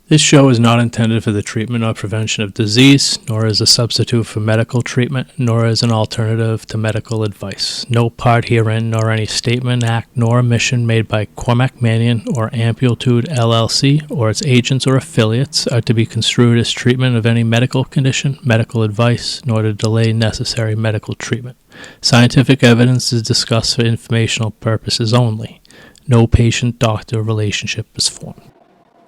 This show is not intended for the treatment or prevention of disease, nor as a substitute for medical treatment, nor as an alternative to medical advice. No part herein, nor any statement, act, nor omission made by Cormac Mannion or Amplitude LLC or its agents or affiliates are to be construed as treatment of any medical condition, medical advice, nor to delay necessary medical treatment. Scientific evidence is discussed for informational purposes only. No patient-doctor relationship is formed.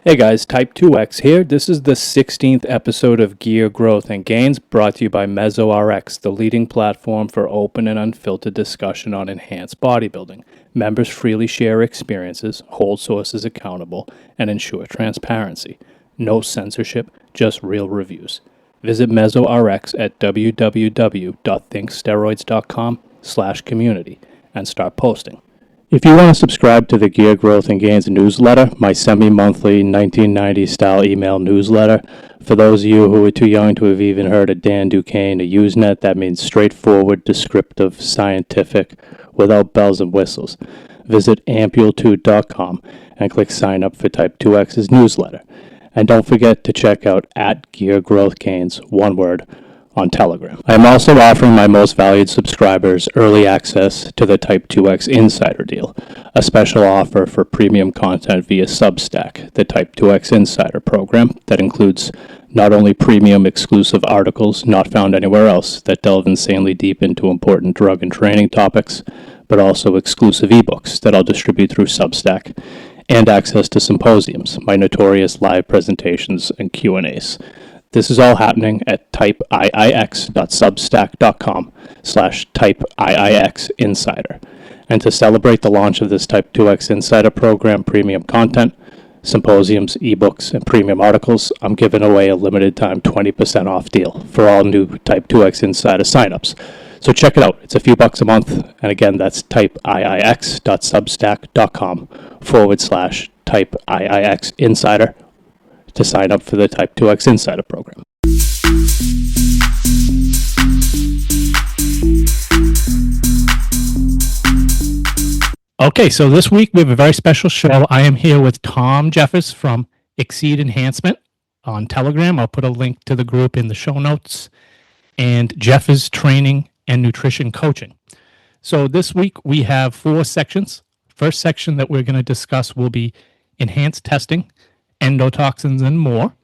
Hey guys, Type-IIx here. This is the 16th episode of Gear Growth and Gains, brought to you by MesoRx, the leading platform for open and unfiltered discussion on enhanced bodybuilding. Members freely share experiences, hold sources accountable, and ensure transparency. No censorship, just real reviews. Visit MesoRx at www.thinksteroids.com/community and start posting. If you want to subscribe to the Gear Growth and Gains newsletter, my semi-monthly 1990s-style email newsletter, for those of you who are too young to have even heard of Dan Duquesne, a Usenet, that means straightforward, descriptive, scientific, without bells and whistles. Visit amplitude.com and click sign up for Type-IIx's newsletter. And don't forget to check out @GearGrowthGains, one word, on Telegram. I am also offering my most valued subscribers early access to the Type-IIx Insider deal, a special offer for premium content via Substack, the Type-IIx Insider program that includes not only premium exclusive articles not found anywhere else that delve insanely deep into important drug and training topics, but also exclusive ebooks that I'll distribute through Substack, and access to symposiums, my notorious live presentations and Q&As. This is all happening at typeiix.substack.com/typeiix insider. And to celebrate the launch of this Type-IIx Insider program premium content, symposiums, ebooks, and premium articles, I'm giving away a limited time 20% off deal for all new Type-IIx Insider signups. So check it out. It's a few bucks a month. And again, that's typeiix.substack.com/typeiix insider. To sign up for the Type-IIx Insider program. Okay, so this week we have a very special show. I am here with Tom Jeffers from Exceed Enhancement on Telegram. I'll put a link to the group in the show notes. And Jeffers Training and Nutrition Coaching. So this week we have 4 sections. First section that we're going to discuss will be enhanced testing, endotoxins, and more.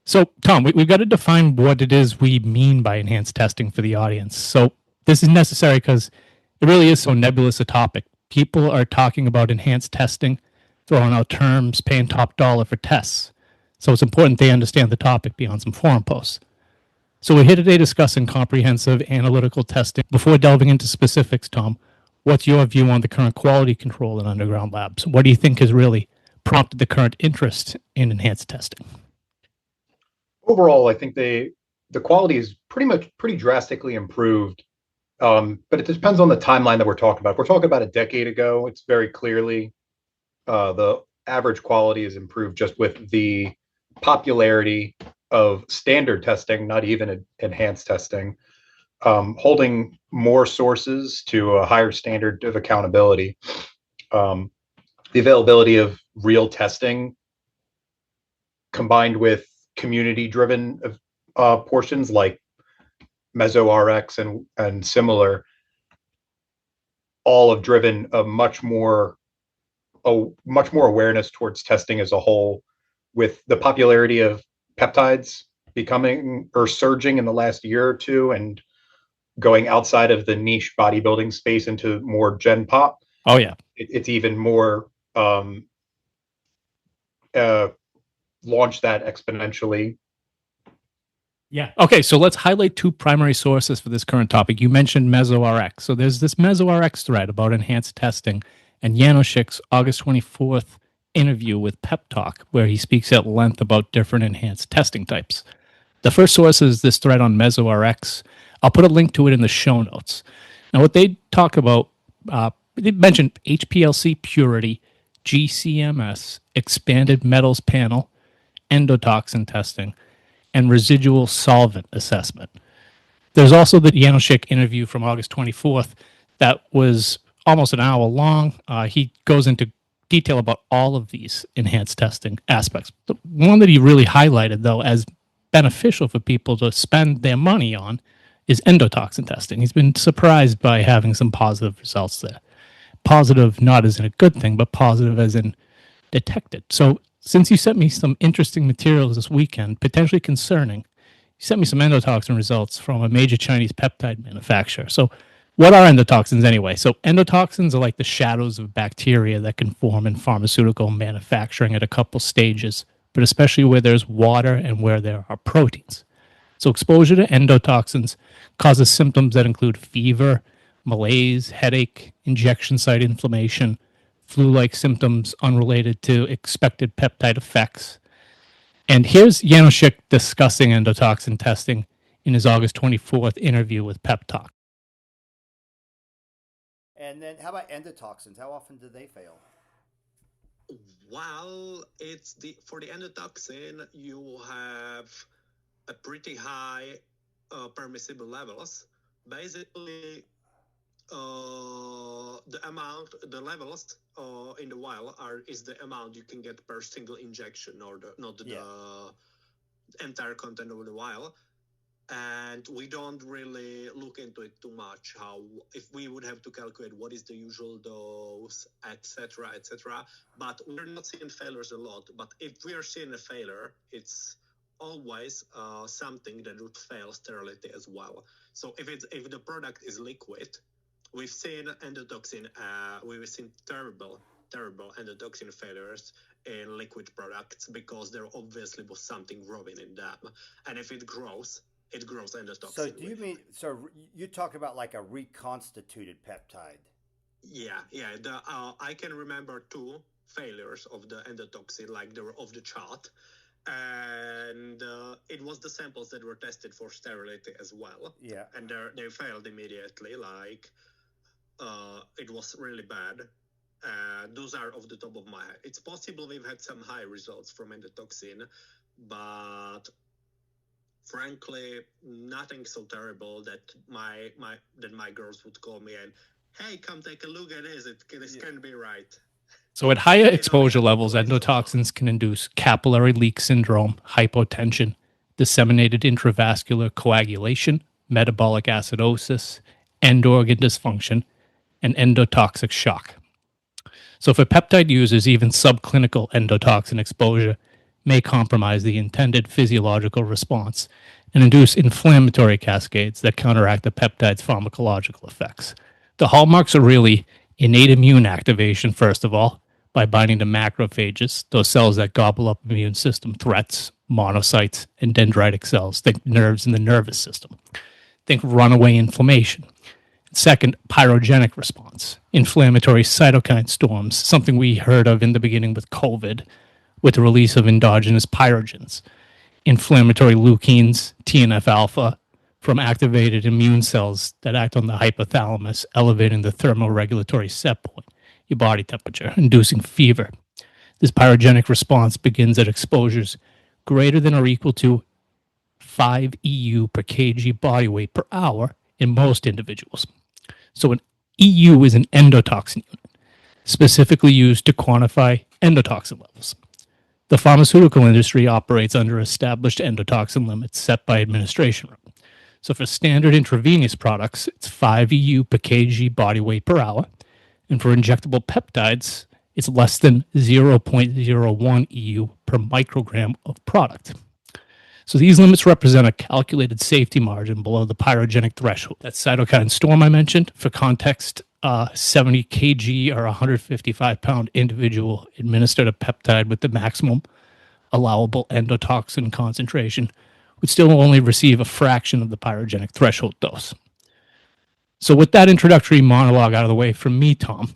So, Tom, we've got to define what it is we mean by enhanced testing for the audience. So this is necessary because it really is so nebulous a topic. People are talking about enhanced testing, throwing out terms, paying top dollar for tests. So it's important they understand the topic beyond some forum posts. So we're here today discussing comprehensive analytical testing. Before delving into specifics, Tom, what's your view on the current quality control in underground labs? What do you think has really prompted the current interest in enhanced testing? Overall, I think the quality is pretty drastically improved, but it depends on the timeline that we're talking about. If we're talking about a decade ago, it's very clearly the average quality is improved just with the popularity of standard testing, not even enhanced testing, holding more sources to a higher standard of accountability. The availability of real testing combined with community-driven portions like MesoRx and similar, all have driven a much more awareness towards testing as a whole, with the popularity of peptides becoming or surging in the last year or two and going outside of the niche bodybuilding space into more gen pop. Oh yeah, it's even more launch that exponentially. Yeah. Okay, so let's highlight 2 primary sources for this current topic. You mentioned MesoRx. So there's this MesoRx thread about enhanced testing and Janoschik's August 24th interview with Pep Talk, where he speaks at length about different enhanced testing types. The first source is this thread on MesoRx. I'll put a link to it in the show notes. Now, what they talk about, they mentioned HPLC purity, GCMS, expanded metals panel, endotoxin testing, and residual solvent assessment. There's also the Janoschik interview from August 24th that was almost an hour long. He goes into detail about all of these enhanced testing aspects. The one that he really highlighted, though, as beneficial for people to spend their money on is endotoxin testing. He's been surprised by having some positive results there. Positive, not as in a good thing, but positive as in detected. So, since you sent me some interesting materials this weekend, potentially concerning, you sent me some endotoxin results from a major Chinese peptide manufacturer. So, what are endotoxins anyway? So, endotoxins are like the shadows of bacteria that can form in pharmaceutical manufacturing at a couple stages, but especially where there's water and where there are proteins. So, exposure to endotoxins causes symptoms that include fever, malaise, headache, injection site inflammation, flu-like symptoms unrelated to expected peptide effects. And here's Janoschik discussing endotoxin testing in his August 24th interview with Peptalk. And then how about endotoxins? How often do they fail? Well, for the endotoxin, you have a pretty high permissible levels. Basically, the levels in the vial is the amount you can get per single injection, or not the entire content of the vial. And we don't really look into it too much. If we would have to calculate what is the usual dose, etc., etc. But we're not seeing failures a lot. But if we are seeing a failure, it's always something that would fail sterility as well. So if the product is liquid, we've seen endotoxin. We've seen terrible endotoxin failures in liquid products because there obviously was something growing in them. And if it grows endotoxin. So do you mean, so you talk about like a reconstituted peptide? Yeah. I can remember 2 failures of the endotoxin, like they were off the chart. And it was the samples that were tested for sterility as well. Yeah. And they failed immediately, like it was really bad. Those are off the top of my head. It's possible we've had some high results from endotoxin, but frankly, nothing so terrible that my girls would call me and, hey, come take a look at this. This can be right. So at higher exposure levels, endotoxins can induce capillary leak syndrome, hypotension, disseminated intravascular coagulation, metabolic acidosis, end organ dysfunction, and endotoxic shock. So for peptide users, even subclinical endotoxin exposure may compromise the intended physiological response and induce inflammatory cascades that counteract the peptide's pharmacological effects. The hallmarks are really innate immune activation, first of all, by binding to macrophages, those cells that gobble up immune system threats, monocytes, and dendritic cells. Think nerves in the nervous system. Think runaway inflammation. Second, pyrogenic response, inflammatory cytokine storms, something we heard of in the beginning with COVID, with the release of endogenous pyrogens, inflammatory leukines, TNF alpha, from activated immune cells that act on the hypothalamus, elevating the thermoregulatory set point, your body temperature, inducing fever. This pyrogenic response begins at exposures greater than or equal to 5 EU per kg body weight per hour in most individuals. So an EU is an endotoxin unit, specifically used to quantify endotoxin levels. The pharmaceutical industry operates under established endotoxin limits set by administration route. So for standard intravenous products, it's 5 EU per kg body weight per hour. And for injectable peptides, it's less than 0.01 EU per microgram of product. So these limits represent a calculated safety margin below the pyrogenic threshold. That cytokine storm I mentioned, for context, 70 kg or 155-pound individual administered a peptide with the maximum allowable endotoxin concentration would still only receive a fraction of the pyrogenic threshold dose. So with that introductory monologue out of the way from me, Tom,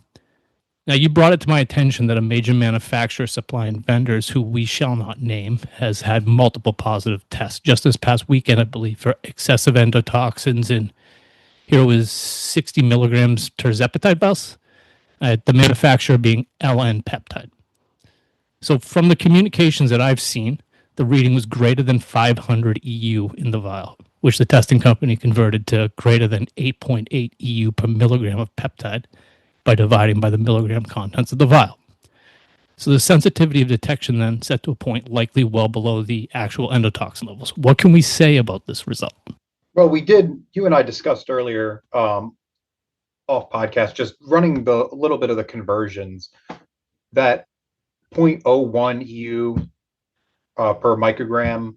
now you brought it to my attention that a major manufacturer supplying vendors who we shall not name has had multiple positive tests just this past weekend, I believe, for excessive endotoxins in here was 60 milligrams terzepatide vials, the manufacturer being LN Peptide. So from the communications that I've seen, the reading was greater than 500 EU in the vial, which the testing company converted to greater than 8.8 EU per milligram of peptide by dividing by the milligram contents of the vial. So the sensitivity of detection then set to a point likely well below the actual endotoxin levels. What can we say about this result? Well, you and I discussed earlier off podcast, just running a little bit of the conversions, that 0.01 EU per microgram.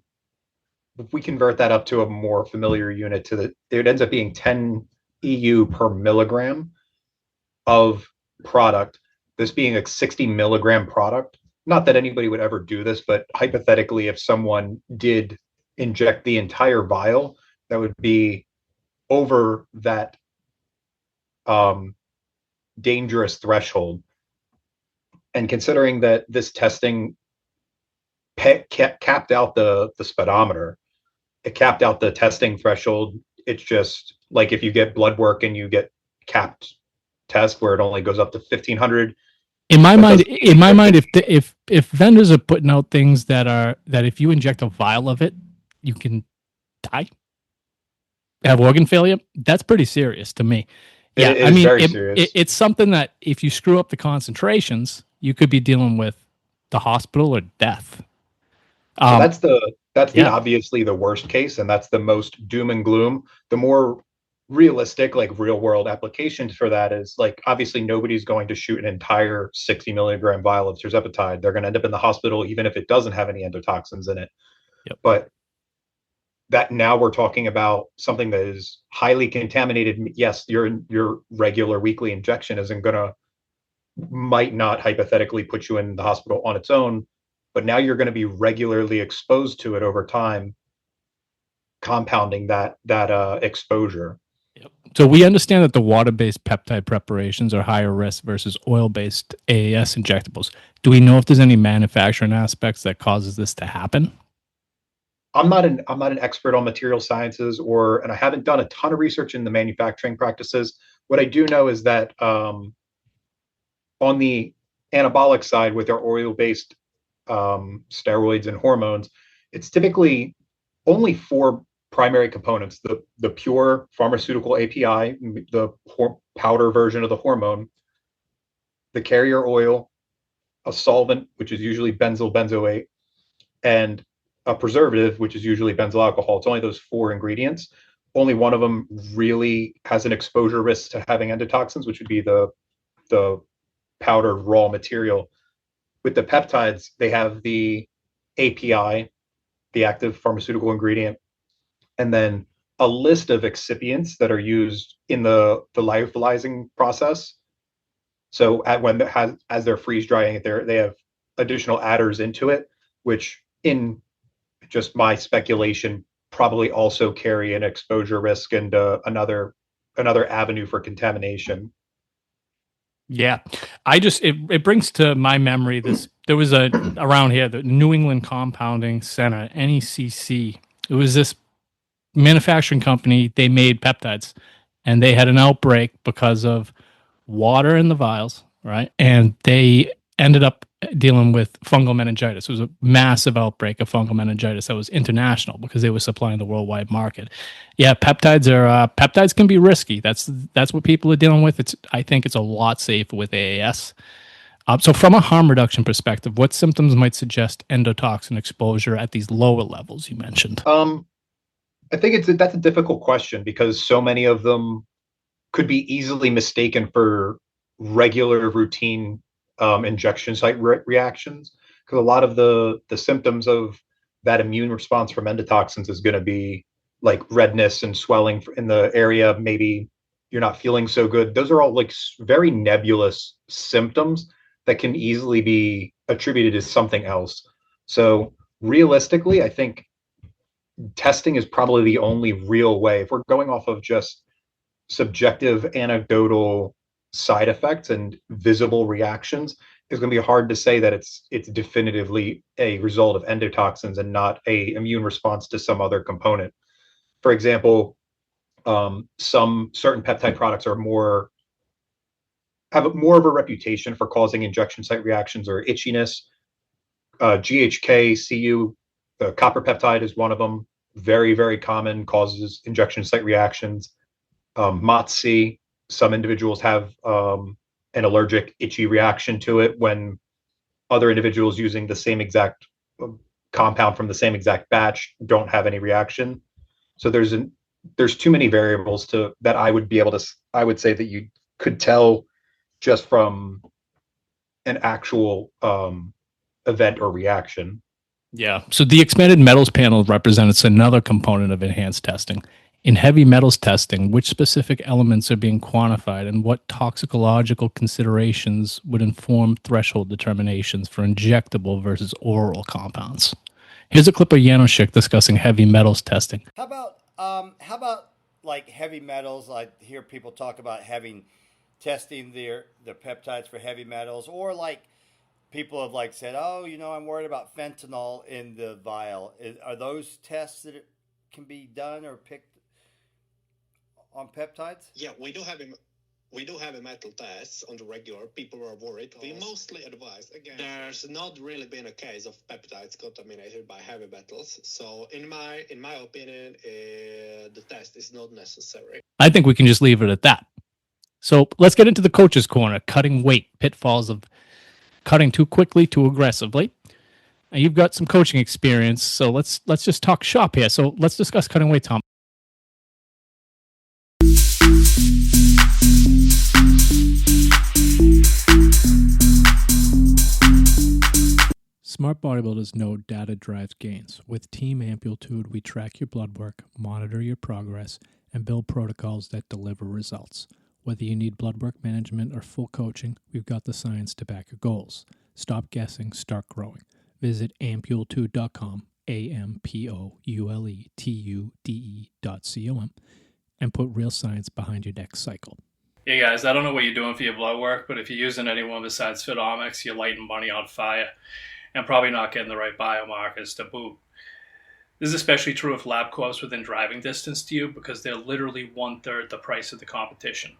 If we convert that up to a more familiar unit, it ends up being 10 EU per milligram of product. This being a 60 milligram product. Not that anybody would ever do this, but hypothetically, if someone did inject the entire vial, that would be over that dangerous threshold. And considering that this testing capped out the speedometer, it capped out the testing threshold. It's just like if you get blood work and you get capped test where it only goes up to 1,500. In my mind, if vendors are putting out things that if you inject a vial of it, you can die, have organ failure, that's pretty serious to me. Yeah, I mean, very serious. It's something that if you screw up the concentrations, you could be dealing with the hospital or death. So that's the obviously the worst case, and that's the most doom and gloom. The more realistic, like real world applications for that is like, obviously nobody's going to shoot an entire 60 milligram vial of tirzepatide. They're going to end up in the hospital even if it doesn't have any endotoxins in it. Yep. But that now we're talking about something that is highly contaminated. Yes, your regular weekly injection might not hypothetically put you in the hospital on its own, but now you're going to be regularly exposed to it over time, compounding that exposure. Yep. So we understand that the water-based peptide preparations are higher risk versus oil-based AAS injectables. Do we know if there's any manufacturing aspects that causes this to happen? I'm not an expert on material sciences, and I haven't done a ton of research in the manufacturing practices. What I do know is that on the anabolic side, with our oil-based steroids and hormones, it's typically only 4 primary components: the pure pharmaceutical API, the powder version of the hormone, the carrier oil, a solvent, which is usually benzyl benzoate, and a preservative, which is usually benzyl alcohol. It's only those 4 ingredients. Only one of them really has an exposure risk to having endotoxins, which would be the powdered raw material. With the peptides, they have the API, the active pharmaceutical ingredient, and then a list of excipients that are used in the lyophilizing process. So as they're freeze drying it, they have additional adders into it, which in just my speculation probably also carry an exposure risk and another avenue for contamination. Yeah, it brings to my memory this. There was around here, the New England Compounding Center, NECC. It was this manufacturing company. They made peptides, and they had an outbreak because of water in the vials, right? And they ended up dealing with fungal meningitis. It was a massive outbreak of fungal meningitis that was international because they were supplying the worldwide market. Yeah, peptides can be risky. That's what people are dealing with. I think it's a lot safer with AAS. So from a harm reduction perspective, what symptoms might suggest endotoxin exposure at these lower levels you mentioned? I think that's a difficult question because so many of them could be easily mistaken for regular routine injection site reactions, because a lot of the symptoms of that immune response from endotoxins is going to be like redness and swelling in the area. Maybe you're not feeling so good. Those are all like very nebulous symptoms that can easily be attributed to something else. So realistically, I think testing is probably the only real way. If we're going off of just subjective anecdotal side effects and visible reactions, it's going to be hard to say that it's definitively a result of endotoxins and not a immune response to some other component. For example, some certain peptide products have more of a reputation for causing injection site reactions or itchiness. GHK, CU, the copper peptide is one of them. Very, very common, causes injection site reactions. MOTS-C, some individuals have an allergic itchy reaction to it when other individuals using the same exact compound from the same exact batch don't have any reaction. So there's too many variables that I would say that you could tell just from an actual event or reaction. Yeah. So the expanded metals panel represents another component of enhanced testing. In heavy metals testing, which specific elements are being quantified and what toxicological considerations would inform threshold determinations for injectable versus oral compounds? Here's a clip of Janoschik discussing heavy metals testing. How about like heavy metals? I hear people talk about testing their peptides for heavy metals, or like people have like said, oh, I'm worried about fentanyl in the vial. Are those tests that can be done or picked on peptides? Yeah, we do have a metal test on the regular. People are worried. We mostly advise, again, there's not really been a case of peptides contaminated by heavy metals. So in my opinion, the test is not necessary. I think we can just leave it at that. So let's get into the coach's corner, cutting weight, pitfalls of cutting too quickly, too aggressively. And you've got some coaching experience, so let's just talk shop here. So let's discuss cutting weight, Tom. Smart bodybuilders know data drives gains. With Team Amplitude, we track your blood work, monitor your progress, and build protocols that deliver results. Whether you need blood work management or full coaching, we've got the science to back your goals. Stop guessing, start growing. Visit amplitude.com, AMPOULETUDE.com, and put real science behind your next cycle. Hey guys, I don't know what you're doing for your blood work, but if you're using anyone besides Physique, you're lighting money on fire and probably not getting the right biomarkers to boot. This is especially true if LabCorp's within driving distance to you because they're literally 1/3 the price of the competition.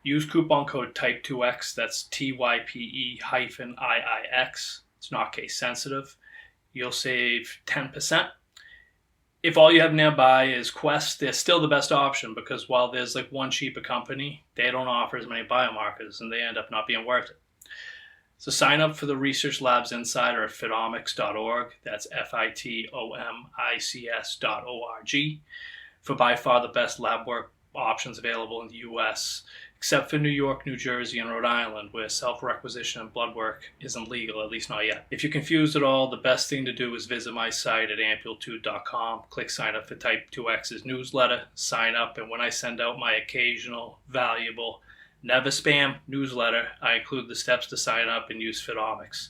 Use coupon code Type-IIx, that's TYPE-IIX. It's not case sensitive. You'll save 10%. If all you have nearby is Quest, they're still the best option because while there's like one cheaper company, they don't offer as many biomarkers and they end up not being worth it. So sign up for the Research Labs Insider at phytomics.org. That's FITOMICS.org for by far the best lab work options available in the U.S., except for New York, New Jersey, and Rhode Island, where self-requisition and blood work isn't legal, at least not yet. If you're confused at all, the best thing to do is visit my site at amplitude.com, click sign up for Type-IIx's newsletter, sign up, and when I send out my occasional, valuable, never spam newsletter, I include the steps to sign up and use Phytomics.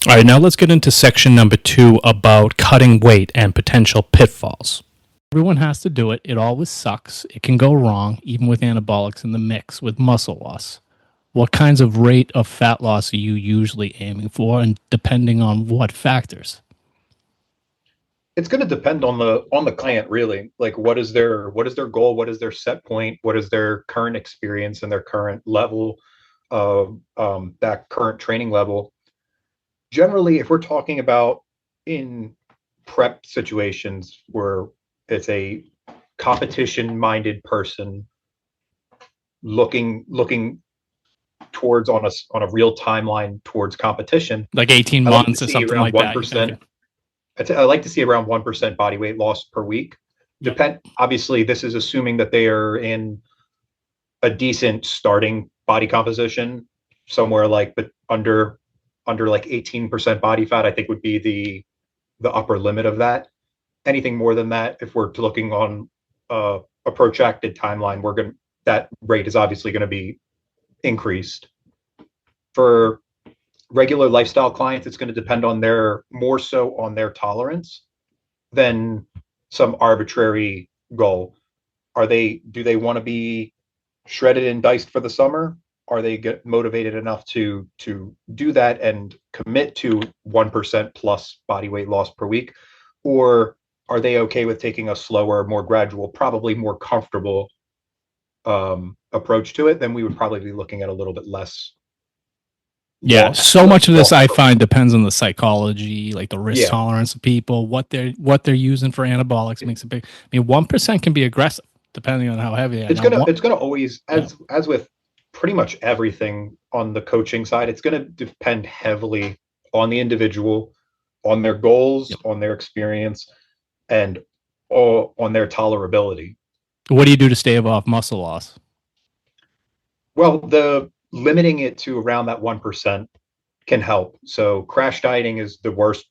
All right, now let's get into section number 2 about cutting weight and potential pitfalls. Everyone has to do it. It always sucks. It can go wrong, even with anabolics in the mix with muscle loss. What kinds of rate of fat loss are you usually aiming for, and depending on what factors? It's going to depend on the client, really. Like, what is their goal? What is their set point? What is their current experience and their current level of that current training level? Generally, if we're talking about in prep situations where it's a competition-minded person looking towards on a real timeline towards competition, like 18 months or something like that. 1%. I like to see around 1% body weight loss per week. Obviously, this is assuming that they are in a decent starting body composition, somewhere like under like 18% body fat, I think would be the upper limit of that. Anything more than that, if we're looking on a protracted timeline, that rate is obviously going to be increased. For regular lifestyle clients, it's going to depend on more so on their tolerance than some arbitrary goal. Do they want to be shredded and diced for the summer? Are they get motivated enough to do that and commit to 1% plus body weight loss per week? Or are they okay with taking a slower, more gradual, probably more comfortable approach to it? Then we would probably be looking at a little bit less. Yeah, so much of this I find depends on the psychology, like the risk tolerance of people, what they're using for anabolics makes a big. I mean, 1% can be aggressive. depending on how heavy. It's gonna always, as with pretty much everything on the coaching side, it's gonna depend heavily on the individual, on their goals, on their experience, and on their tolerability. What do you do to stave off muscle loss? Well, the limiting it to around that 1% can help. So crash dieting is the worst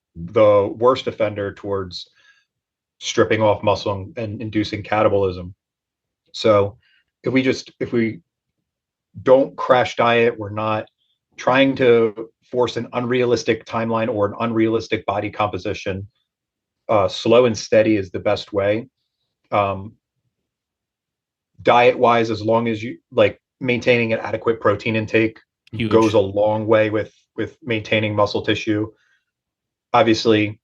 offender towards stripping off muscle and inducing catabolism. So if we don't crash diet, we're not trying to force an unrealistic timeline or an unrealistic body composition. Slow and steady is the best way. Diet wise, as long as you like maintaining an adequate protein intake goes a long way with maintaining muscle tissue. Obviously,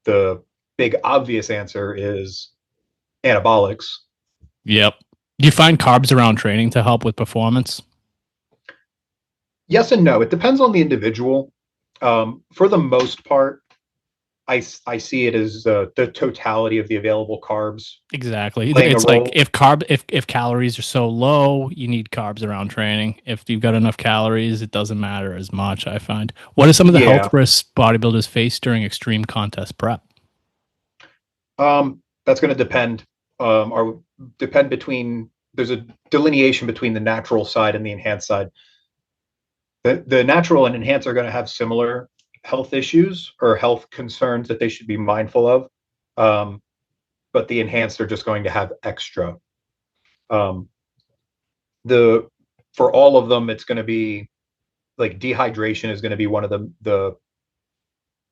the big obvious answer is anabolics. Yep. Do you find carbs around training to help with performance? Yes and no. It depends on the individual. For the most part, I see it as the totality of the available carbs. Exactly. It's like if calories are so low, you need carbs around training. If you've got enough calories, it doesn't matter as much, I find. What are some of the health risks bodybuilders face during extreme contest prep? That's going to depend. There's a delineation between the natural side and the enhanced side. The natural and enhanced are going to have similar health issues or health concerns that they should be mindful of. But the enhanced are just going to have extra. For all of them, it's going to be like dehydration is going to be one of the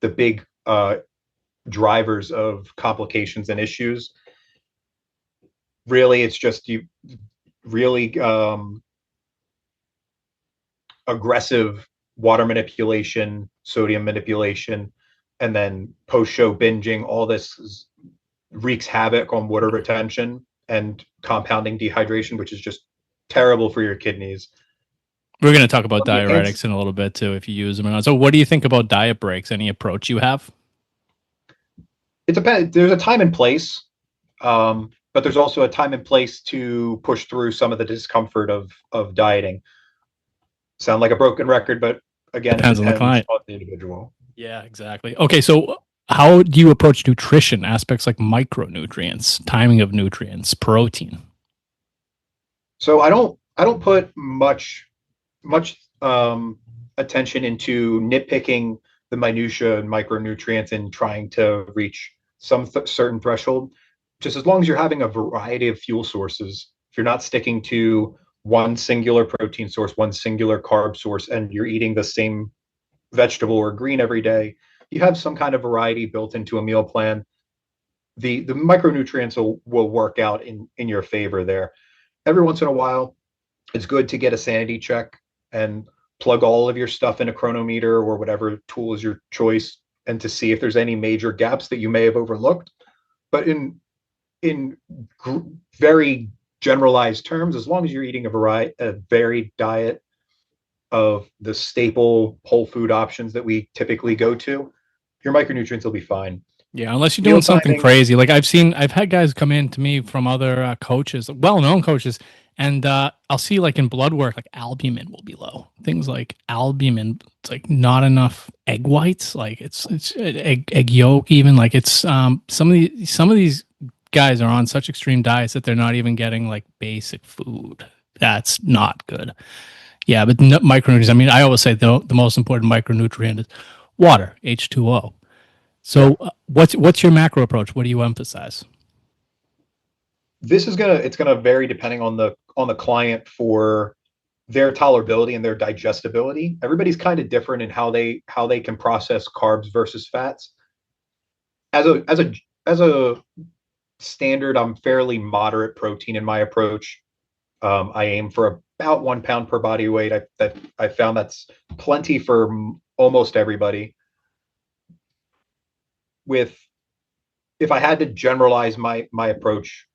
big drivers of complications and issues. Really, it's just aggressive water manipulation, sodium manipulation, and then post-show binging. All this wreaks havoc on water retention and compounding dehydration, which is just terrible for your kidneys. We're going to talk about diuretics in a little bit too, if you use them or not. So what do you think about diet breaks? Any approach you have? It depends. There's a time and place, but there's also a time and place to push through some of the discomfort of dieting. Sound like a broken record, but again, depends on the client, on the individual. Yeah, exactly. Okay, so how do you approach nutrition aspects like micronutrients, timing of nutrients, protein? So I don't put much attention into nitpicking the minutia and micronutrients and trying to reach some certain threshold. Just as long as you're having a variety of fuel sources, if you're not sticking to one singular protein source, one singular carb source, and you're eating the same vegetable or green every day, you have some kind of variety built into a meal plan. The micronutrients will work out in your favor there. Every once in a while, it's good to get a sanity check and plug all of your stuff in a chronometer or whatever tool is your choice, and to see if there's any major gaps that you may have overlooked. But in very generalized terms, as long as you're eating a varied diet of the staple whole food options that we typically go to, your micronutrients will be fine. Yeah, unless you're doing something crazy. Like I've had guys come in to me from other coaches, well-known coaches, and I'll see like in blood work, like albumin will be low. Things like albumin, it's like not enough egg whites, like it's egg yolk even. Like it's some of these guys are on such extreme diets that they're not even getting like basic food. That's not good. Yeah, but micronutrients. I mean, I always say the most important micronutrient is water, H2O. So, what's your macro approach? What do you emphasize? It's gonna vary depending on the client for their tolerability and their digestibility. Everybody's kind of different in how they can process carbs versus fats. As a standard, I'm fairly moderate protein in my approach. I aim for about 1 pound per body weight. I found that's plenty for almost everybody. If I had to generalize my approach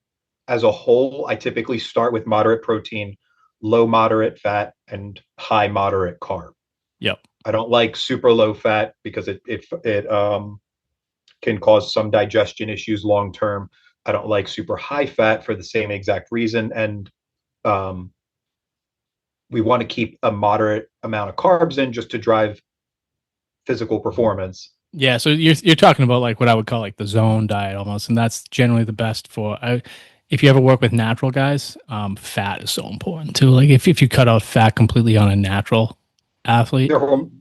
as a whole, I typically start with moderate protein, low moderate fat, and high moderate carb. Yep. I don't like super low fat because it can cause some digestion issues long term. I don't like super high fat for the same exact reason. And we want to keep a moderate amount of carbs in just to drive physical performance. Yeah, so you're talking about like what I would call like the zone diet almost, and that's generally the best for. If you ever work with natural guys, fat is so important too. Like if you cut out fat completely on a natural athlete,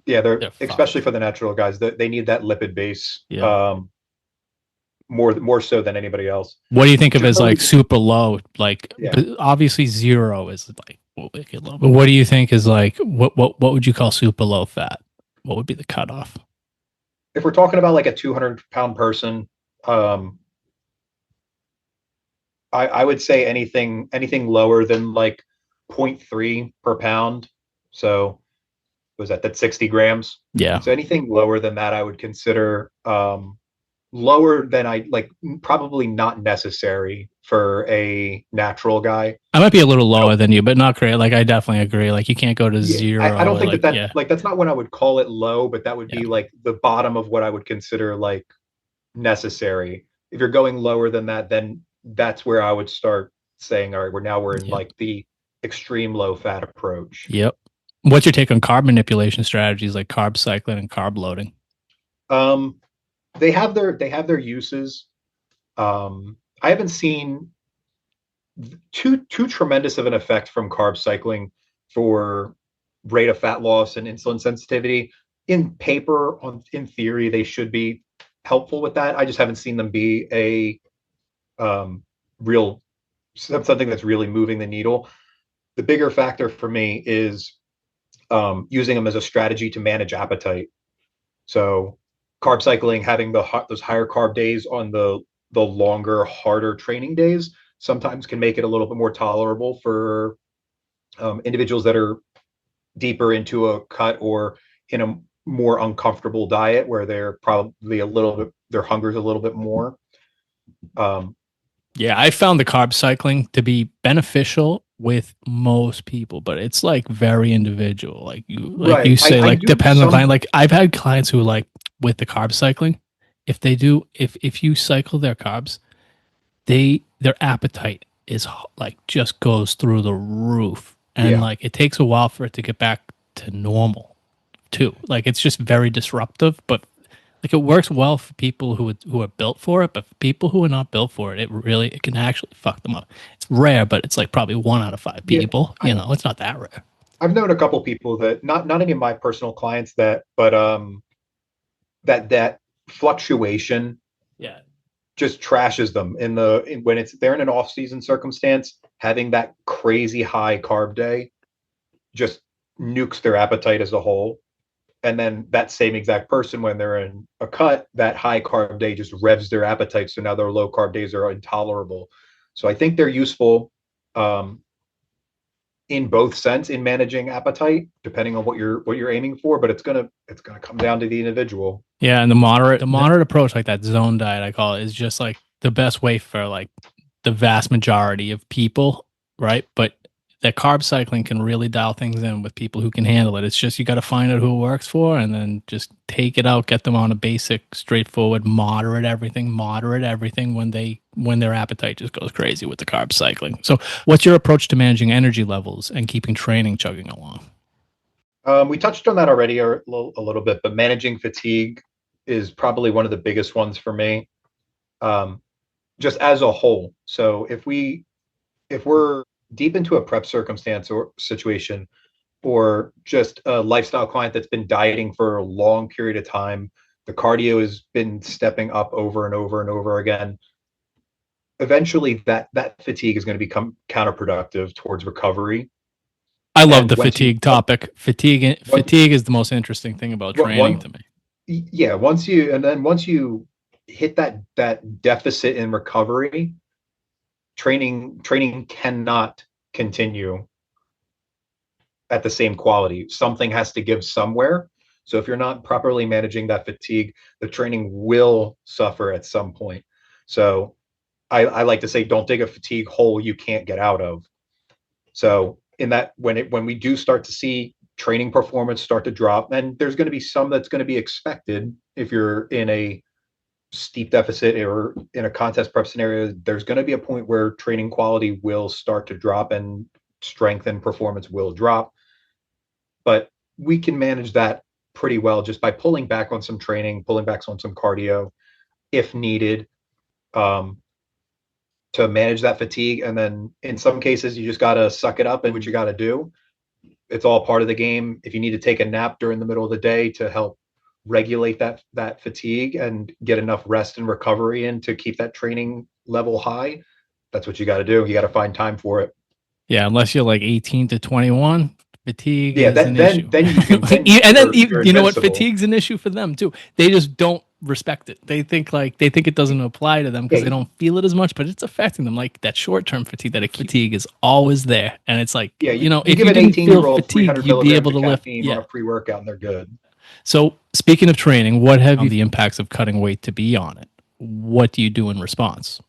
they're especially fucked. for the natural guys, they need that lipid base. Yeah. More so than anybody else. What do you think of as like super low? Like obviously 0 is like wicked low, but what do you think is like what would you call super low fat? What would be the cutoff? If we're talking about like a 200-pound person, I would say anything lower than like 0.3 per pound. So was that's 60 grams? Yeah. So anything lower than that, I would consider lower than I like, probably not necessary for a natural guy. I might be a little lower than you, but not great. Like I definitely agree. Like you can't go to 0. I don't think like, that like that's not what I would call it low, but that would be like the bottom of what I would consider like necessary. If you're going lower than that, then that's where I would start saying, all right, we're in like the extreme low fat approach. Yep. What's your take on carb manipulation strategies like carb cycling and carb loading? They have their uses. I haven't seen too tremendous of an effect from carb cycling for rate of fat loss and insulin sensitivity. In paper, in theory, they should be helpful with that. I just haven't seen them be a real something that's really moving the needle. The bigger factor for me is using them as a strategy to manage appetite. So carb cycling, having those higher carb days on the longer, harder training days sometimes can make it a little bit more tolerable for individuals that are deeper into a cut or in a more uncomfortable diet where they're probably their hunger's a little bit more. Yeah, I found the carb cycling to be beneficial with most people, but it's like very individual. Like you say, like depends on client. Like I've had clients who like with the carb cycling, if you cycle their carbs, their appetite is like just goes through the roof, and like it takes a while for it to get back to normal too. Like it's just very disruptive, but like it works well for people who are built for it, but for people who are not built for it, it can actually fuck them up. It's rare, but it's like probably 1 out of 5 people. It's not that rare. I've known a couple people that not any of my personal clients that fluctuation just trashes them when they're in an off-season circumstance. Having that crazy high carb day just nukes their appetite as a whole. And then that same exact person, when they're in a cut, that high carb day just revs their appetite. So now their low carb days are intolerable. So I think they're useful in both sense in managing appetite, depending on what you're aiming for. But it's gonna come down to the individual. Yeah, and the moderate approach, like that zone diet I call it, is just like the best way for like the vast majority of people, right? But that carb cycling can really dial things in with people who can handle it. It's just you got to find out who it works for, and then just take it out, get them on a basic, straightforward, moderate everything when their appetite just goes crazy with the carb cycling. So, what's your approach to managing energy levels and keeping training chugging along? We touched on that already a little bit, but managing fatigue is probably one of the biggest ones for me, just as a whole. So if we're deep into a prep circumstance or situation, or just a lifestyle client that's been dieting for a long period of time, the cardio has been stepping up over and over and over again. Eventually, that fatigue is going to become counterproductive towards recovery. I love the fatigue topic. Fatigue is the most interesting thing about training to me. Yeah, once you hit that deficit in recovery, training cannot continue at the same quality. Something has to give somewhere. So if you're not properly managing that fatigue, the training will suffer at some point. So I like to say, don't dig a fatigue hole you can't get out of. So in that, when we do start to see training performance start to drop, and there's going to be some that's going to be expected if you're in a steep deficit or in a contest prep scenario, there's going to be a point where training quality will start to drop and strength and performance will drop. But we can manage that pretty well just by pulling back on some training, pulling back on some cardio if needed, to manage that fatigue. And then in some cases, you just got to suck it up and what you got to do. It's all part of the game. If you need to take a nap during the middle of the day to help regulate that fatigue and get enough rest and recovery in to keep that training level high, that's what you got to do. You got to find time for it. Yeah, unless you're like 18 to 21, fatigue Yeah, is an issue. then you can, and then you're you know what? invincible. Fatigue's an issue for them too. They just don't respect it. They think it doesn't apply to them because they don't feel it as much, but it's affecting them. Like that short-term fatigue, that acute fatigue is always there, and it's like, Yeah, you know, you if give you an didn't 18-year-old feel fatigue, 300 you'd be able to milligrams of lift. caffeine on Yeah. a pre-workout, and they're good. So speaking of training, what have you the impacts of cutting weight to be on it? What do you do in response?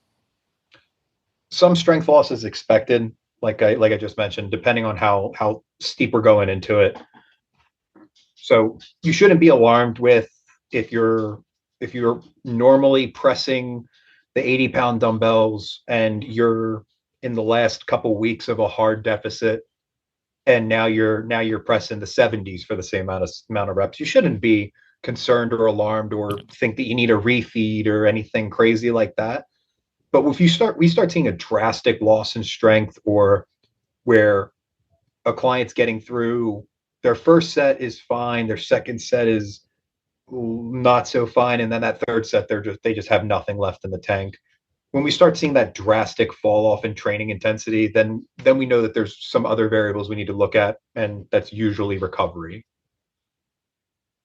Some strength loss is expected, like I just mentioned, depending on how steep we're going into it. So you shouldn't be alarmed with if you're normally pressing the 80-pound dumbbells and you're in the last couple weeks of a hard deficit, and now you're pressing the 70s for the same amount of reps. You shouldn't be concerned or alarmed or think that you need a refeed or anything crazy like that. But if we start seeing a drastic loss in strength, or where a client's getting through their first set is fine, their second set is not so fine, and then that third set they just have nothing left in the tank. When we start seeing that drastic fall off in training intensity, then we know that there's some other variables we need to look at, and that's usually recovery.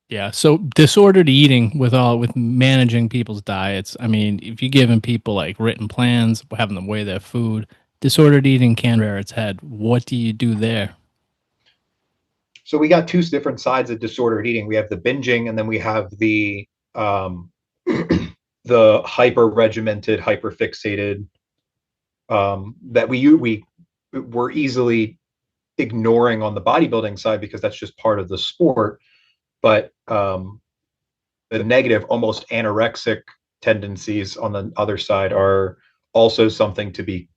Yeah. So disordered eating with managing people's diets. I mean, if you're giving people like written plans, having them weigh their food, disordered eating can rear its head. What do you do there? So we got two different sides of disordered eating. We have the binging, and then we have the the hyper regimented, hyper fixated, that we're easily ignoring on the bodybuilding side because that's just part of the sport. But the negative, almost anorexic tendencies on the other side are also something to be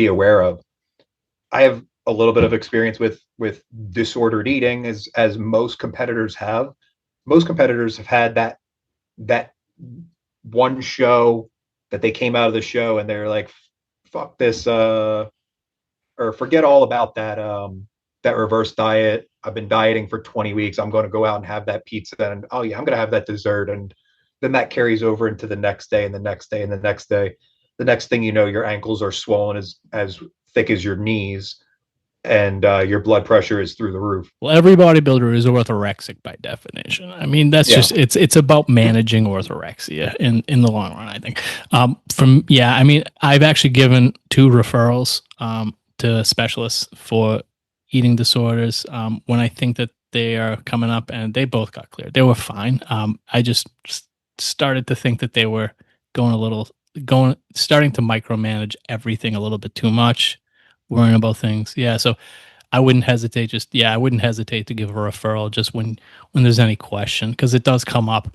aware of. I have a little bit of experience with disordered eating, as most competitors have. Most competitors have had that one show that they came out of the show and they're like, fuck this, or forget all about that reverse diet. I've been dieting for 20 weeks. I'm going to go out and have that pizza, and oh yeah, I'm going to have that dessert. And then that carries over into the next day and the next day and the next day. The next thing you know, your ankles are swollen as thick as your knees, and your blood pressure is through the roof. Well, every bodybuilder is orthorexic by definition. I mean, that's just it's about managing orthorexia in the long run, I think. I mean, I've actually given 2 referrals to specialists for eating disorders when I think that they are coming up, and they both got cleared. They were fine. I just started to think that they were starting to micromanage everything a little bit too much, worrying about things. Yeah, so I wouldn't hesitate to give a referral just when there's any question, because it does come up.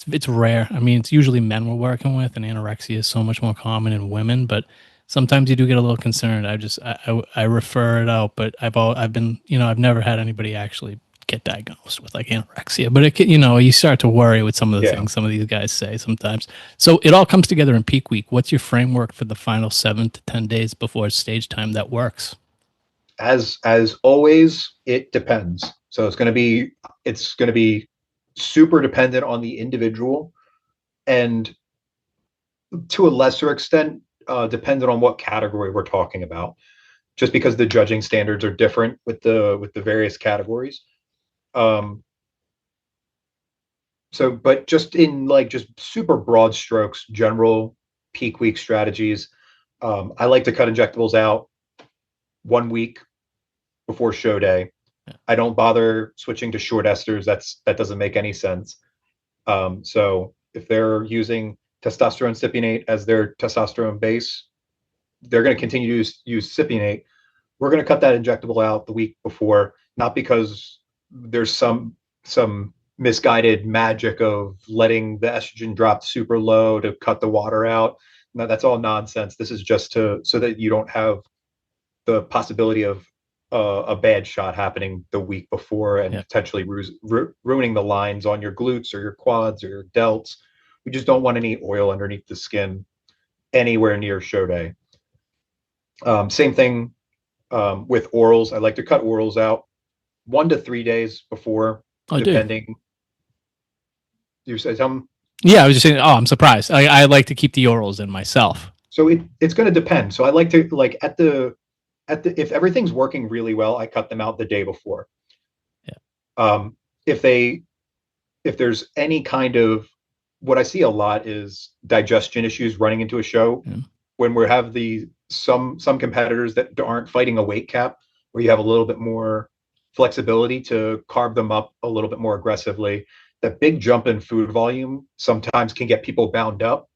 It's rare. I mean, it's usually men we're working with, and anorexia is so much more common in women, but sometimes you do get a little concerned. I refer it out, but I've been, I've never had anybody actually get diagnosed with like anorexia, but you start to worry with some of the things some of these guys say sometimes. So it all comes together in peak week. What's your framework for the final 7 to 10 days before stage time that works? As always, it depends. So it's going to be super dependent on the individual, and to a lesser extent, dependent on what category we're talking about, just because the judging standards are different with the various categories. But just in just super broad strokes, general peak week strategies, I like to cut injectables out 1 week before show day. I don't bother switching to short esters. That doesn't make any sense. So if they're using testosterone cypionate as their testosterone base, they're going to continue to use cypionate. We're going to cut that injectable out the week before, not because there's some misguided magic of letting the estrogen drop super low to cut the water out. No, that's all nonsense. This is just so that you don't have the possibility of a bad shot happening the week before and potentially ruining the lines on your glutes or your quads or your delts. We just don't want any oil underneath the skin anywhere near show day. Same thing with orals. I like to cut orals out 1 to 3 days before, depending. You say something? Yeah, I was just saying. Oh, I'm surprised. I like to keep the orals in myself. So it's going to depend. So I like to if everything's working really well, I cut them out the day before. Yeah. If there's any kind of, what I see a lot is digestion issues running into a show when we have some competitors that aren't fighting a weight cap, where you have a little bit more flexibility to carb them up a little bit more aggressively. That big jump in food volume sometimes can get people bound up,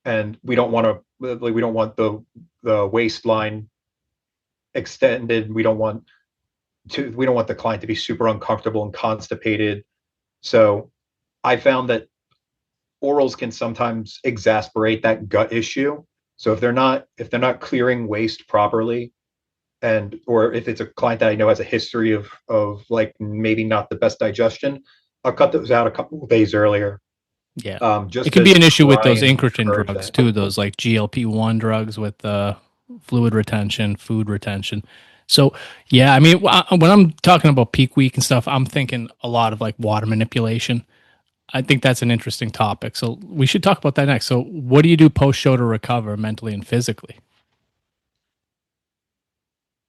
and we don't want the waistline extended. We don't want the client to be super uncomfortable and constipated. So I found that orals can sometimes exasperate that gut issue. So if they're not clearing waste properly, or if it's a client that I know has a history of like maybe not the best digestion, I'll cut those out a couple of days earlier. Yeah. It could be an issue with those incretin drugs too, those like GLP-1 drugs with fluid retention, food retention. So, yeah, I mean, when I'm talking about peak week and stuff, I'm thinking a lot of like water manipulation. I think that's an interesting topic. So we should talk about that next. So what do you do post-show to recover mentally and physically?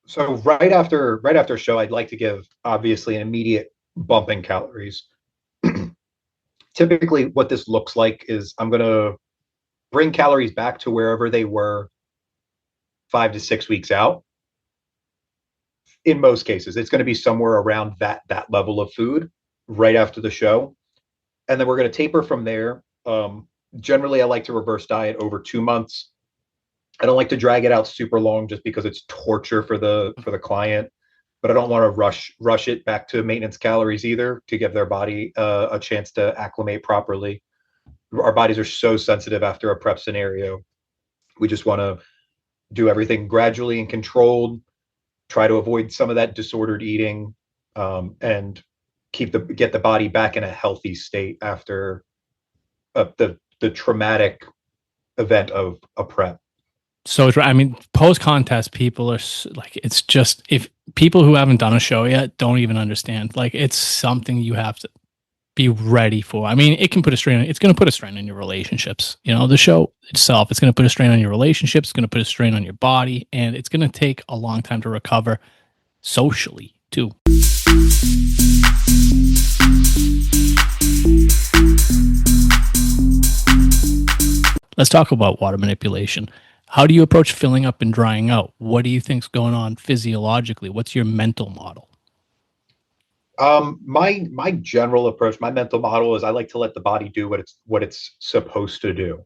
So right after show, I'd like to give obviously an immediate bump in calories. Typically what this looks like is I'm going to bring calories back to wherever they were 5 to 6 weeks out. In most cases, it's going to be somewhere around that level of food right after the show. And then we're going to taper from there. Generally, I like to reverse diet over 2 months. I don't like to drag it out super long just because it's torture for the client. But I don't want to rush it back to maintenance calories either, to give their body a chance to acclimate properly. Our bodies are so sensitive after a prep scenario. We just want to do everything gradually and controlled, try to avoid some of that disordered eating, and get the body back in a healthy state after the traumatic event of a prep. So, I mean, post-contest, people are like, it's just, if people who haven't done a show yet don't even understand, like, it's something you have to be ready for. I mean, it's going to put a strain on your relationships. You know, the show itself, it's going to put a strain on your relationships, it's going to put a strain on your body, and it's going to take a long time to recover socially, too. Let's talk about water manipulation. How do you approach filling up and drying out? What do you think's going on physiologically? What's your mental model? My general approach, my mental model is I like to let the body do what it's supposed to do.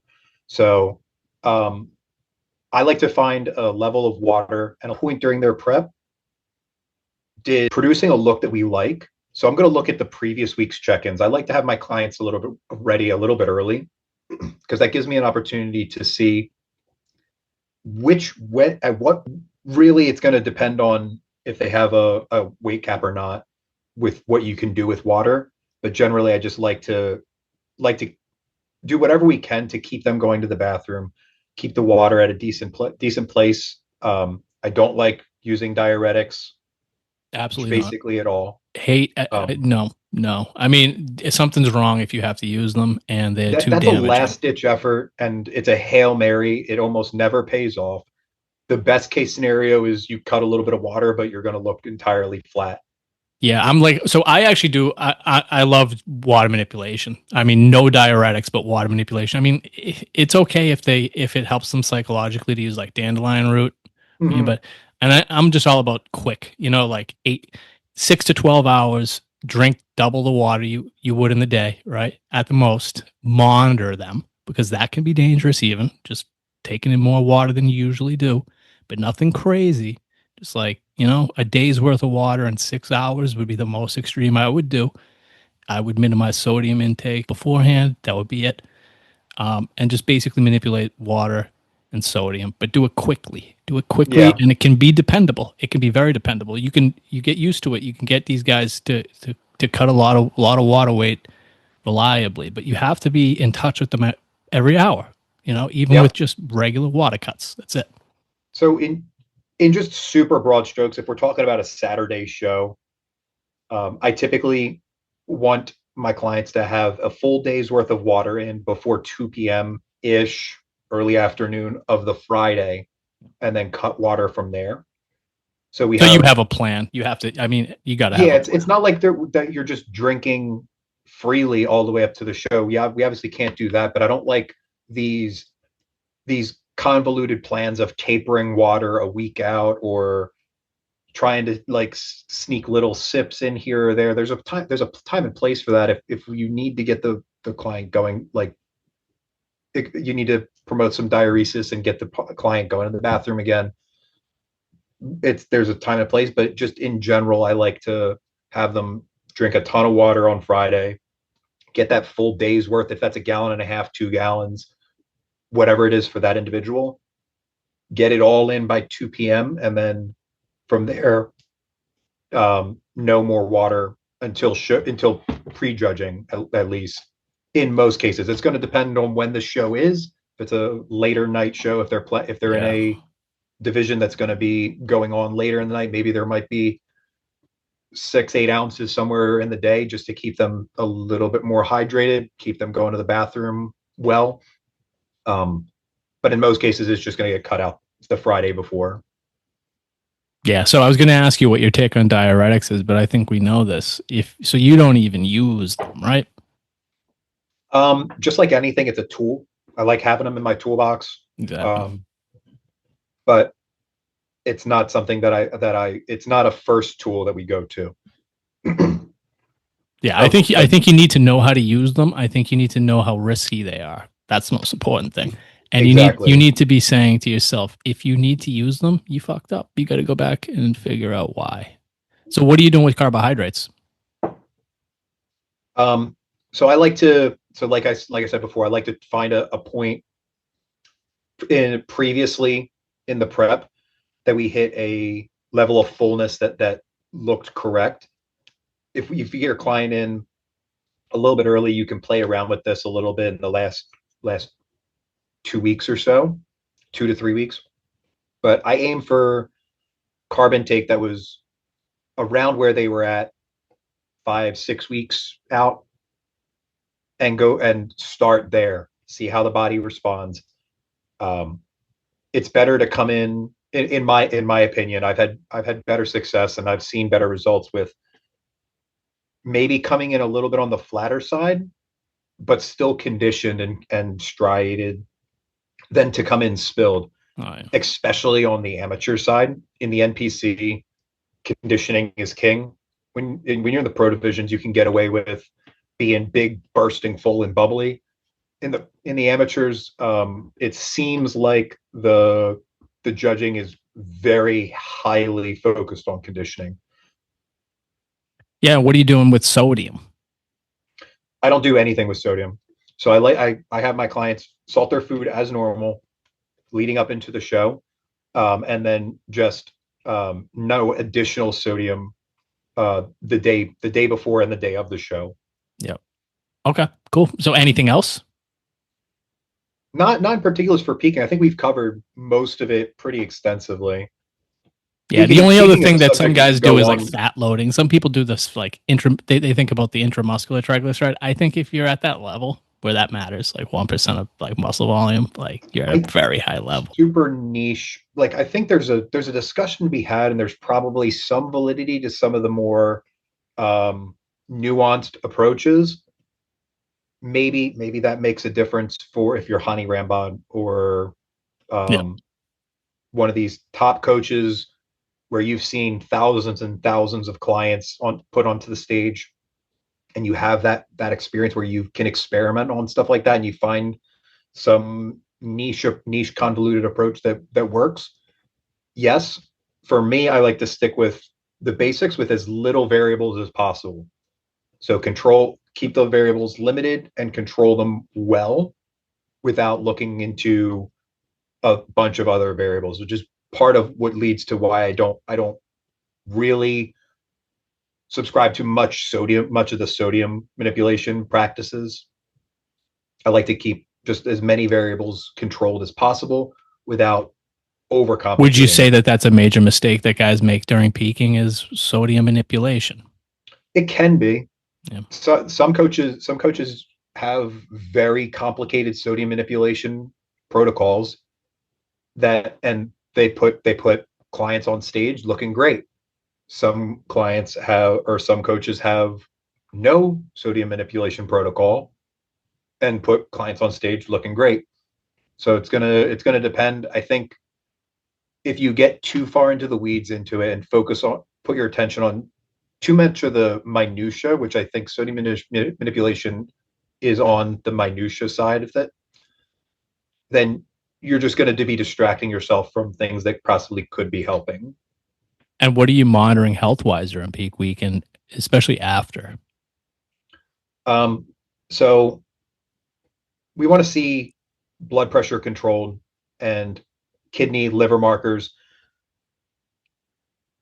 So I like to find a level of water and a point during their prep producing a look that we like. So I'm going to look at the previous week's check-ins. I like to have my clients a little bit ready a little bit early, because that gives me an opportunity to see what really. It's going to depend on if they have a weight cap or not, with what you can do with water. But generally, I just like to do whatever we can to keep them going to the bathroom, keep the water at a decent place. I don't like using diuretics. Absolutely basically not. At all. No. I mean, something's wrong if you have to use them, and they're too damaging. That's a last-ditch effort, and it's a Hail Mary. It almost never pays off. The best case scenario is you cut a little bit of water, but you're going to look entirely flat. Yeah, I'm like, so I actually do. I love water manipulation. I mean, no diuretics, but water manipulation. I mean, it's okay if it helps them psychologically to use like dandelion root. Mm-hmm. But I'm just all about quick. You know, like 6 to 12 hours. Drink double the water you would in the day, right? At the most, monitor them, because that can be dangerous. Even just taking in more water than you usually do, but nothing crazy. Just like, you know, a day's worth of water in 6 hours would be the most extreme I would do. I would minimize sodium intake beforehand. That would be it. And just basically manipulate water and sodium, but do it quickly. Do it quickly, Yeah. and it can be dependable. It can be very dependable. You get used to it. You can get these guys to cut a lot of water weight reliably, but you have to be in touch with them every hour. Even Yeah. with just regular water cuts. That's it. So in just super broad strokes, if we're talking about a Saturday show, I typically want my clients to have a full day's worth of water in before 2 p.m. ish, early afternoon of the Friday, and then cut water from there. So you have a plan. You have to. I mean, you got to. Yeah, it's not like that you're just drinking freely all the way up to the show. Yeah, we obviously can't do that, but I don't like these convoluted plans of tapering water a week out, or trying to like sneak little sips in here or there. There's a time and place for that. If you need to get the client going, like you need to promote some diuresis and get the client going to the bathroom again. There's a time and place, but just in general, I like to have them drink a ton of water on Friday, get that full day's worth. If that's a gallon and a half, 2 gallons, whatever it is for that individual, get it all in by 2 p.m. And then from there, no more water until prejudging, at least in most cases. It's going to depend on when the show is. If it's a later night show, if they're in a division that's going to be going on later in the night, maybe there might be 6-8 ounces somewhere in the day, just to keep them a little bit more hydrated, keep them going to the bathroom well. But in most cases, it's just going to get cut out the Friday before. Yeah, so I was going to ask you what your take on diuretics is, but I think we know this. So you don't even use them, right? Just like anything, it's a tool. I like having them in my toolbox. Exactly. But it's not something it's not a first tool that we go to. Yeah, I think you need to know how to use them. I think you need to know how risky they are. That's the most important thing. And exactly. you need to be saying to yourself, if you need to use them, you fucked up. You got to go back and figure out why. So what are you doing with carbohydrates? So I like to, like I said before, I like to find a point previously in the prep that we hit a level of fullness that looked correct. If you get your client in a little bit early, you can play around with this a little bit in the last 2 weeks or so, 2 to 3 weeks. But I aim for carb intake that was around where they were at 5-6 weeks out, and go and start there, see how the body responds. It's better to come in my opinion. I've had better success, and I've seen better results with maybe coming in a little bit on the flatter side, but still conditioned and striated, than to come in spilled. Oh, yeah. Especially on the amateur side. In the NPC, conditioning is king. When you're in the pro divisions, you can get away with being big, bursting, full, and bubbly. In the amateurs, it seems like the judging is very highly focused on conditioning. Yeah, what are you doing with sodium? I don't do anything with sodium. So I have my clients salt their food as normal leading up into the show, and then just no additional sodium the day before and the day of the show. Yep. Okay, cool. So anything else? Not in particulars for peaking. I think we've covered most of it pretty extensively. Yeah, the only other thing that some guys do is like fat loading. Some people do this like they think about the intramuscular triglyceride. I think if you're at that level where that matters, like 1% of like muscle volume, like you're at a very high level. Super niche. Like I think there's a discussion to be had, and there's probably some validity to some of the more nuanced approaches. Maybe that makes a difference for if you're Hani Rambod or one of these top coaches where you've seen thousands and thousands of clients put onto the stage, and you have that experience where you can experiment on stuff like that, and you find some niche convoluted approach that works. Yes, for me, I like to stick with the basics with as little variables as possible. So keep the variables limited and control them well without looking into a bunch of other variables, which is part of what leads to why I don't really subscribe to much of the sodium manipulation practices. I like to keep just as many variables controlled as possible without overcomplicating. Would you say that that's a major mistake that guys make during peaking is sodium manipulation? It can be. Yeah. So some coaches have very complicated sodium manipulation protocols and they put clients on stage looking great. Some coaches have no sodium manipulation protocol and put clients on stage looking great. So it's gonna depend. I think if you get too far into the weeds into it and put your attention on too much of the minutia, which I think sodium manipulation is on the minutia side of it, then you're just going to be distracting yourself from things that possibly could be helping. And what are you monitoring health-wise during peak week, and especially after? So we want to see blood pressure controlled and kidney, liver markers.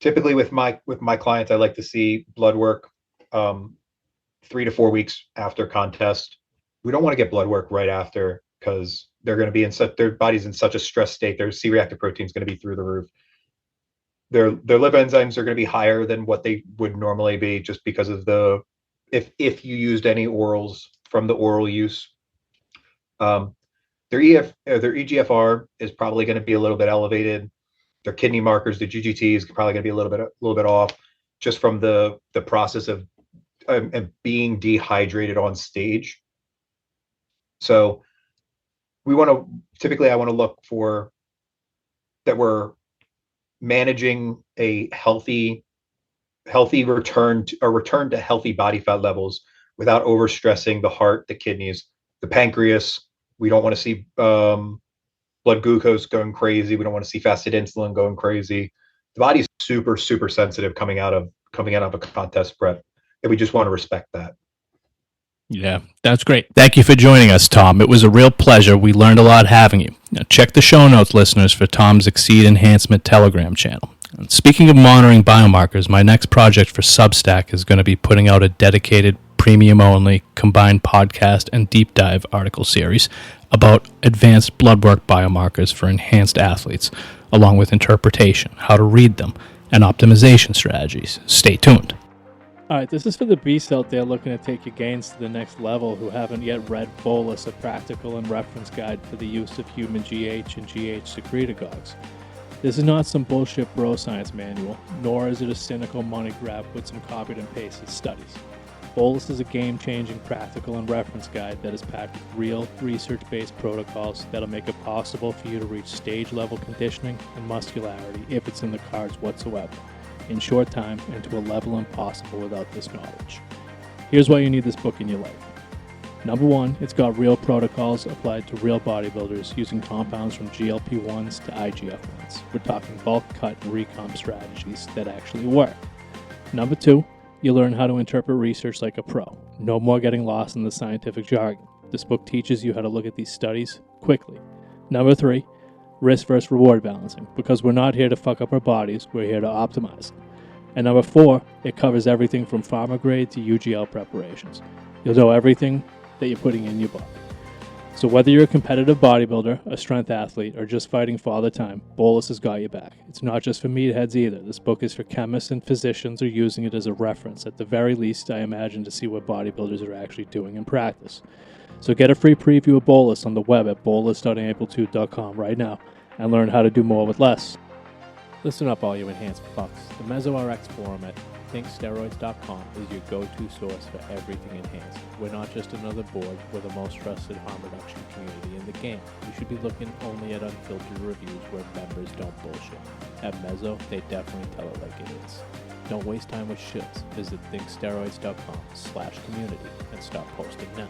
Typically with my clients, I like to see blood work 3 to 4 weeks after contest. We don't want to get blood work right after because they're going to be their body's in such a stress state. Their C-reactive protein is going to be through the roof. Their liver enzymes are going to be higher than what they would normally be just because of if you used any orals from the oral use. Their EGFR is probably going to be a little bit elevated. Their kidney markers, the GGT is probably going to be a little bit off, just from the process of being dehydrated on stage. So I want to look for that we're managing a healthy return to healthy body fat levels without overstressing the heart, the kidneys, the pancreas. We don't want to see blood glucose going crazy. We don't want to see fasted insulin going crazy. The body is super, super sensitive coming out of a contest prep, and we just want to respect that. Yeah, that's great. Thank you for joining us, Tom. It was a real pleasure. We learned a lot having you. Now, check the show notes, listeners, for Tom's Exceed Enhancement Telegram channel. And speaking of monitoring biomarkers, my next project for Substack is going to be putting out a dedicated, premium-only, combined podcast and deep dive article series about advanced blood work biomarkers for enhanced athletes, along with interpretation, how to read them, and optimization strategies. Stay tuned. All right, this is for the beasts out there looking to take your gains to the next level who haven't yet read Bolus, a practical and reference guide for the use of human GH and GH secretagogues. This is not some bullshit bro science manual, nor is it a cynical money grab with some copied and pasted studies. Bolus is a game-changing practical and reference guide that is packed with real, research-based protocols that'll make it possible for you to reach stage-level conditioning and muscularity, if it's in the cards whatsoever, in short time and to a level impossible without this knowledge. Here's why you need this book in your life. Number one, it's got real protocols applied to real bodybuilders using compounds from GLP-1s to IGF-1s. We're talking bulk cut and recomp strategies that actually work. Number two, you learn how to interpret research like a pro. No more getting lost in the scientific jargon. This book teaches you how to look at these studies quickly. Number three, risk versus reward balancing, because we're not here to fuck up our bodies, we're here to optimize them. And number four, it covers everything from pharma grade to UGL preparations. You'll know everything that you're putting in your body. So whether you're a competitive bodybuilder, a strength athlete, or just fighting father time, Bolus has got your back. It's not just for meatheads either. This book is for chemists and physicians who are using it as a reference, at the very least, I imagine, to see what bodybuilders are actually doing in practice. So get a free preview of Bolus on the web at bolus.amplitude.com right now and learn how to do more with less. Listen up, all you enhanced fucks. The MesoRx forum at thinksteroids.com is your go-to source for everything enhanced. We're not just another board, we're the most trusted harm reduction community in the game. You should be looking only at unfiltered reviews where members don't bullshit. At Meso, they definitely tell it like it is. Don't waste time with shits. Visit thinksteroids.com/community and start posting now.